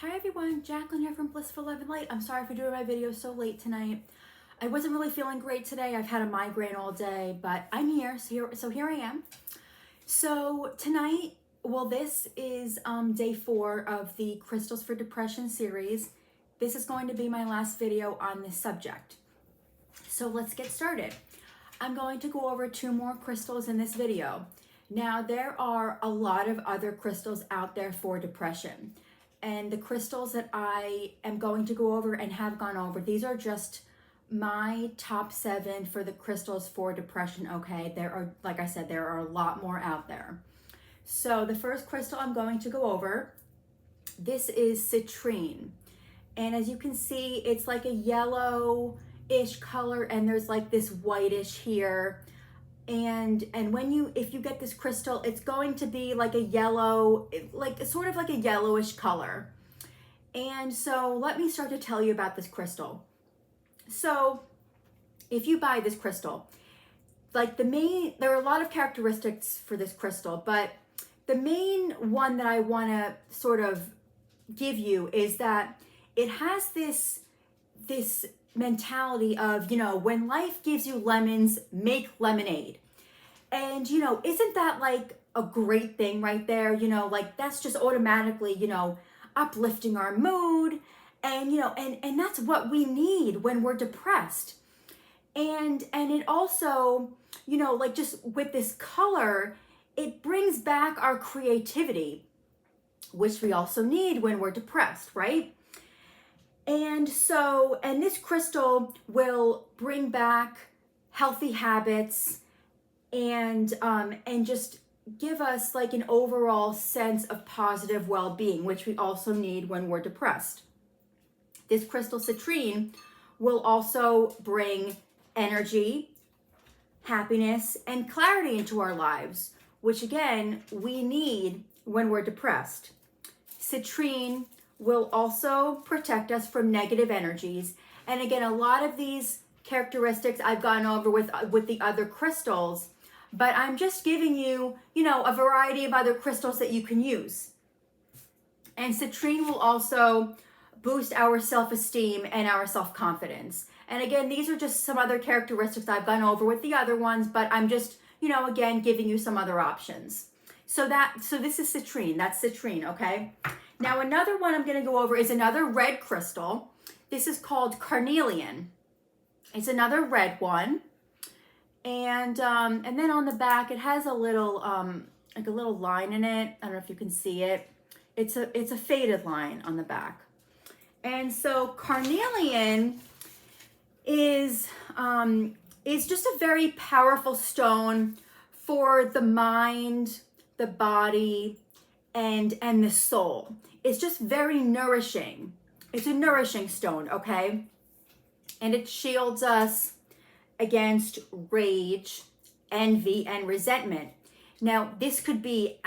Hi everyone, Jacqueline here from Blissful Love and Light. I'm sorry for doing my video so late tonight. I wasn't really feeling great today. I've had a migraine all day, but I'm here, so here I am. So tonight, this is day 4 of the Crystals for Depression series. This is going to be my last video on this subject. So let's get started. I'm going to go over 2 more crystals in this video. Now, there are a lot of other crystals out there for depression. And the crystals that I am going to go over and have gone over, these are just my top 7 for the crystals for depression, okay? There are, like I said, there are a lot more out there. So the first crystal I'm going to go over, this is citrine. And as you can see, it's like a yellow-ish color, and there's like this whitish here. And if you get this crystal, it's going to be like a yellow, like sort of like a yellowish color. And so let me start to tell you about this crystal. So if you buy this crystal, there are a lot of characteristics for this crystal, but the main one that I want to sort of give you is that it has this mentality of, when life gives you lemons, make lemonade. And, isn't that like a great thing right there? Like that's just automatically, uplifting our mood. And, and that's what we need when we're depressed. And it also, like just with this color, it brings back our creativity, which we also need when we're depressed, right? And this crystal will bring back healthy habits and just give us like an overall sense of positive well-being, which we also need when we're depressed. This crystal citrine will also bring energy, happiness, and clarity into our lives, which again, we need when we're depressed. Citrine will also protect us from negative energies. And again, a lot of these characteristics I've gone over with the other crystals, but I'm just giving you, a variety of other crystals that you can use. And citrine will also boost our self-esteem and our self-confidence. And again, these are just some other characteristics I've gone over with the other ones, but I'm just, again, giving you some other options. So this is citrine, that's citrine, okay? Now, another one I'm going to go over is another red crystal. This is called carnelian. It's another red one. And then on the back, it has a little, like a little line in it. I don't know if you can see it. It's a faded line on the back. And so carnelian is just a very powerful stone for the mind, the body, and the soul. It's just very nourishing. It's a nourishing stone, okay? And it shields us against rage, envy, and resentment. Now, this could be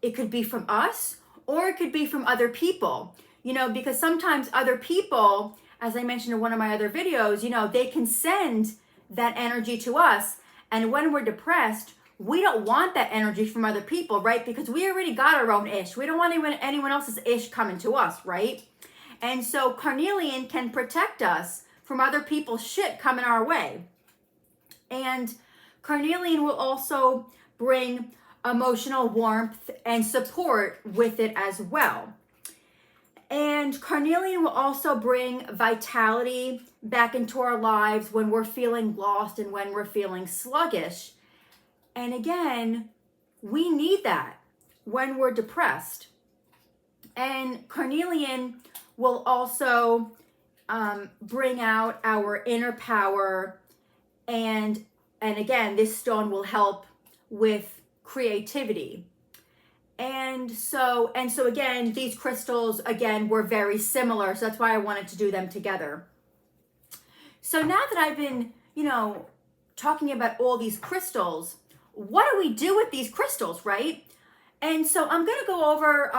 it could be from us, or it could be from other people, because sometimes other people, as I mentioned in one of my other videos, they can send that energy to us. And when we're depressed, we don't want that energy from other people, right? Because we already got our own ish. We don't want anyone else's ish coming to us, right? And so carnelian can protect us from other people's shit coming our way. And carnelian will also bring emotional warmth and support with it as well. And carnelian will also bring vitality back into our lives when we're feeling lost and when we're feeling sluggish. And again, we need that when we're depressed. And carnelian will also bring out our inner power. And again, this stone will help with creativity. And so again, these crystals, again, were very similar. So that's why I wanted to do them together. So now that I've been, talking about all these crystals, what do we do with these crystals, right? And so I'm going to go over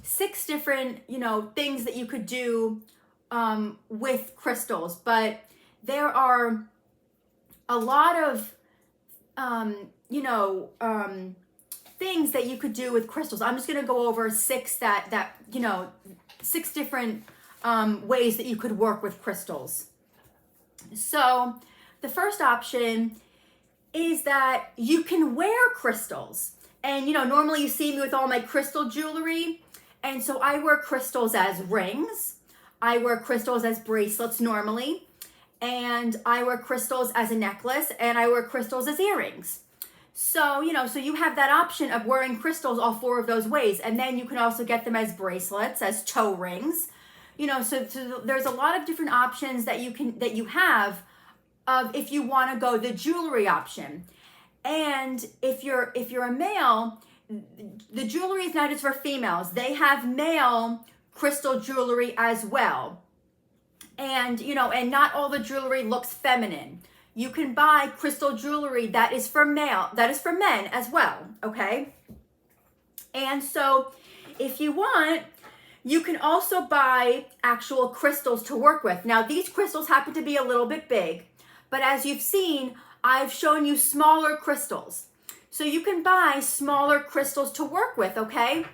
6 different, things that you could do with crystals. But there are a lot of, things that you could do with crystals. I'm just gonna go over six six different ways that you could work with crystals. So the first option is that you can wear crystals. And normally you see me with all my crystal jewelry. And so I wear crystals as rings. I wear crystals as bracelets normally. And I wear crystals as a necklace, and I wear crystals as earrings. So, so you have that option of wearing crystals all four of those ways. And then you can also get them as bracelets, as toe rings. So there's a lot of different options that you have of if you want to go the jewelry option. And if you're a male, the jewelry is not just for females. They have male crystal jewelry as well. And and not all the jewelry looks feminine. You can buy crystal jewelry that is for men as well, okay? And so if you want, you can also buy actual crystals to work with. Now, these crystals happen to be a little bit big, but as you've seen, I've shown you smaller crystals. So you can buy smaller crystals to work with, okay?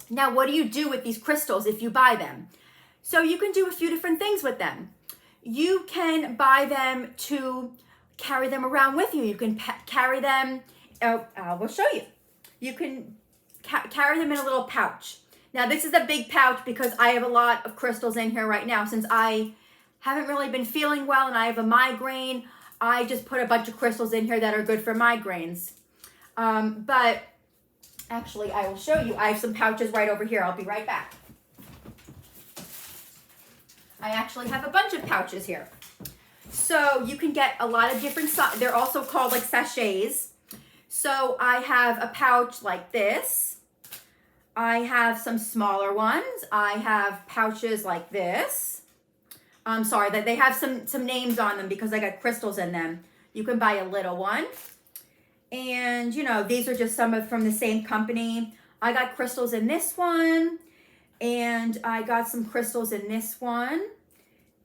Now, what do you do with these crystals if you buy them? So you can do a few different things with them. You can buy them to carry them around with you. You can carry them, we'll show you. You can carry them in a little pouch. Now, this is a big pouch because I have a lot of crystals in here right now. Since I haven't really been feeling well and I have a migraine, I just put a bunch of crystals in here that are good for migraines. But actually, I will show you. I have some pouches right over here. I'll be right back. I actually have a bunch of pouches here. So you can get a lot of different sizes. They're also called like sachets. So I have a pouch like this. I have some smaller ones. I have pouches like this. I'm sorry that they have some names on them because I got crystals in them. You can buy a little one. And these are just some from the same company. I got crystals in this one. And I got some crystals in this one.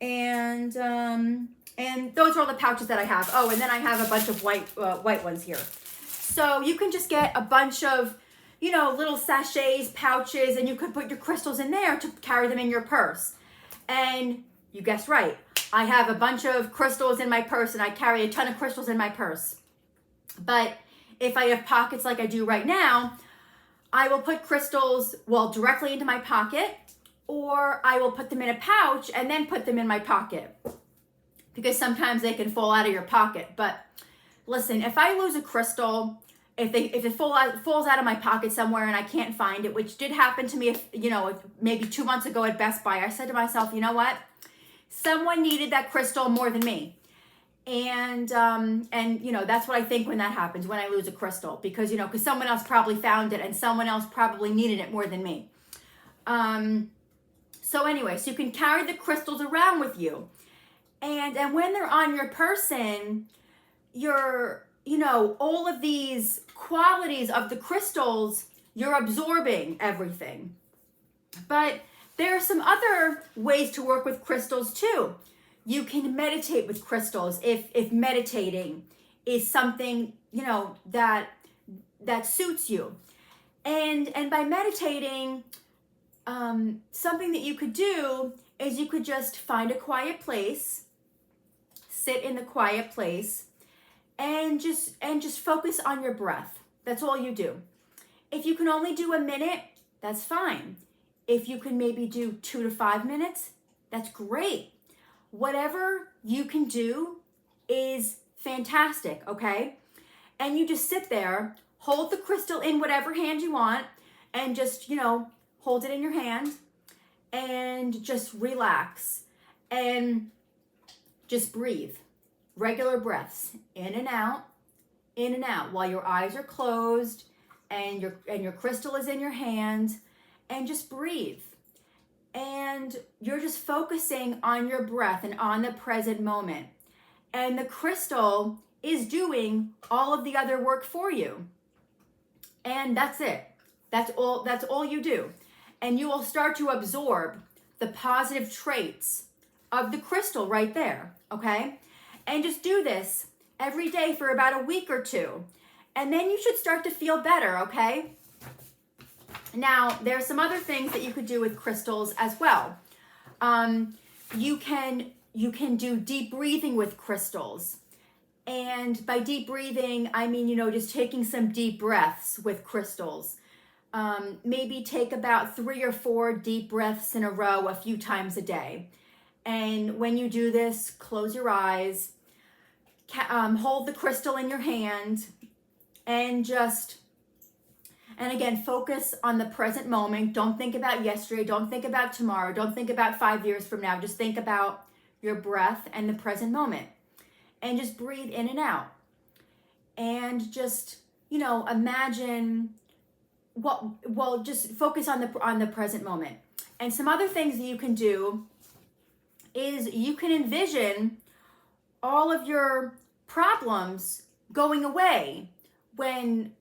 And those are all the pouches that I have. Oh, and then I have a bunch of white ones here. So you can just get a bunch of, little sachets, pouches, and you could put your crystals in there to carry them in your purse. And you guessed right. I have a bunch of crystals in my purse, and I carry a ton of crystals in my purse. But if I have pockets like I do right now, I will put crystals, directly into my pocket, or I will put them in a pouch and then put them in my pocket. Because sometimes they can fall out of your pocket. But listen, if I lose a crystal, if it falls out of my pocket somewhere and I can't find it, which did happen to me, maybe 2 months ago at Best Buy, I said to myself, you know what? Someone needed that crystal more than me. And that's what I think when that happens, when I lose a crystal, because someone else probably found it and someone else probably needed it more than me. So anyway, so you can carry the crystals around with you. And when they're on your person, all of these qualities of the crystals, you're absorbing everything. But there are some other ways to work with crystals too. You can meditate with crystals if meditating is something, that suits you. And by meditating, something that you could do is you could just find a quiet place, sit in the quiet place, and just focus on your breath. That's all you do. If you can only do a minute, that's fine. If you can maybe do 2 to 5 minutes, that's great. Whatever you can do is fantastic, okay? And you just sit there, hold the crystal in whatever hand you want, and just, hold it in your hand and just relax and just breathe. Regular breaths, in and out while your eyes are closed and your crystal is in your hand, and just breathe. And you're just focusing on your breath and on the present moment. And the crystal is doing all of the other work for you. And that's it. That's all you do. And you will start to absorb the positive traits of the crystal right there, okay? And just do this every day for about a week or two. And then you should start to feel better, okay? Now, there are some other things that you could do with crystals as well. You can do deep breathing with crystals. And by deep breathing, I mean, just taking some deep breaths with crystals. Maybe take about 3 or 4 deep breaths in a row a few times a day. And when you do this, close your eyes, hold the crystal in your hand, and again, focus on the present moment. Don't think about yesterday. Don't think about tomorrow. Don't think about 5 years from now. Just think about your breath and the present moment. And just breathe in and out. And just, imagine just focus on the present moment. And some other things that you can do is you can envision all of your problems going away when,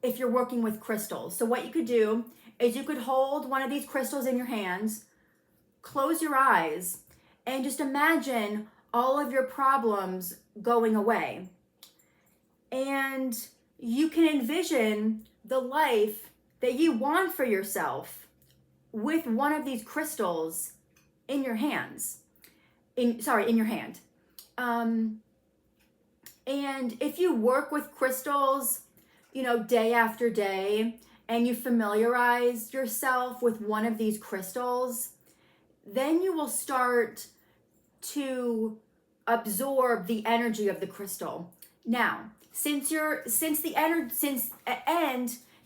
if you're working with crystals. So what you could do is you could hold one of these crystals in your hands, close your eyes, and just imagine all of your problems going away. And you can envision the life that you want for yourself with one of these crystals in your hands. In your hand. And if you work with crystals, day after day, and you familiarize yourself with one of these crystals, then you will start to absorb the energy of the crystal. Now,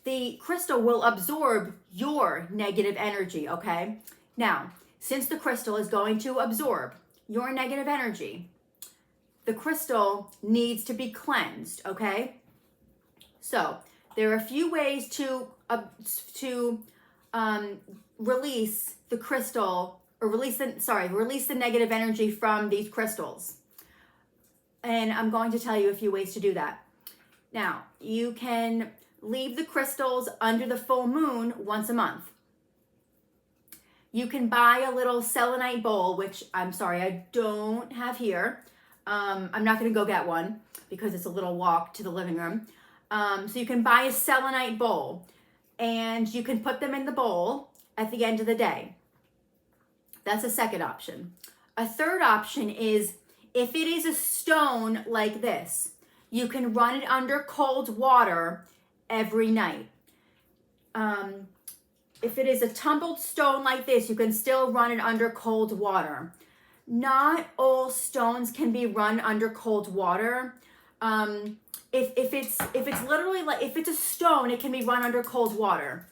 the crystal will absorb your negative energy, okay? Now, since the crystal is going to absorb your negative energy, the crystal needs to be cleansed, okay? So, there are a few ways to release the crystal, or release the negative energy from these crystals. And I'm going to tell you a few ways to do that. Now, you can leave the crystals under the full moon once a month. You can buy a little selenite bowl, which I don't have here. I'm not going to go get one because it's a little walk to the living room. So you can buy a selenite bowl, and you can put them in the bowl at the end of the day. That's a second option. A third option is, if it is a stone like this, you can run it under cold water every night. If it is a tumbled stone like this, you can still run it under cold water. Not all stones can be run under cold water. If it's literally like, if it's a stone, it can be run under cold water.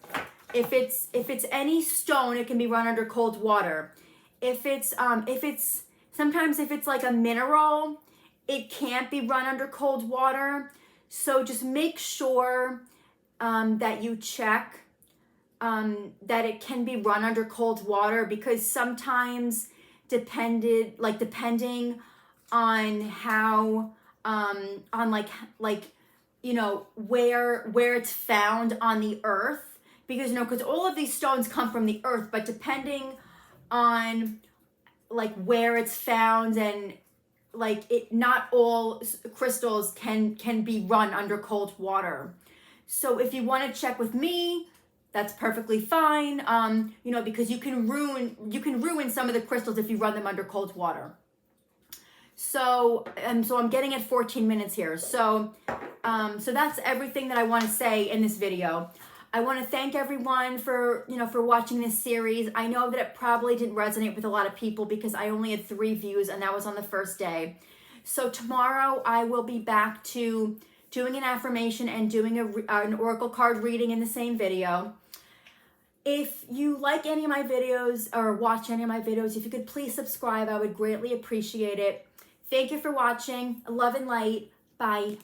If it's any stone, it can be run under cold water. If it's like a mineral, it can't be run under cold water. So just make sure that you check that it can be run under cold water, because sometimes depending on how where it's found on the earth, because all of these stones come from the earth, but depending on where it's found, and not all crystals can be run under cold water. So if you want to check with me, that's perfectly fine. Because you can ruin some of the crystals if you run them under cold water. So I'm getting at 14 minutes here. So that's everything that I want to say in this video. I want to thank everyone for watching this series. I know that it probably didn't resonate with a lot of people because I only had 3 views, and that was on the first day. So tomorrow I will be back to doing an affirmation and doing an oracle card reading in the same video. If you like any of my videos or watch any of my videos, if you could please subscribe, I would greatly appreciate it. Thank you for watching. Love and light. Bye.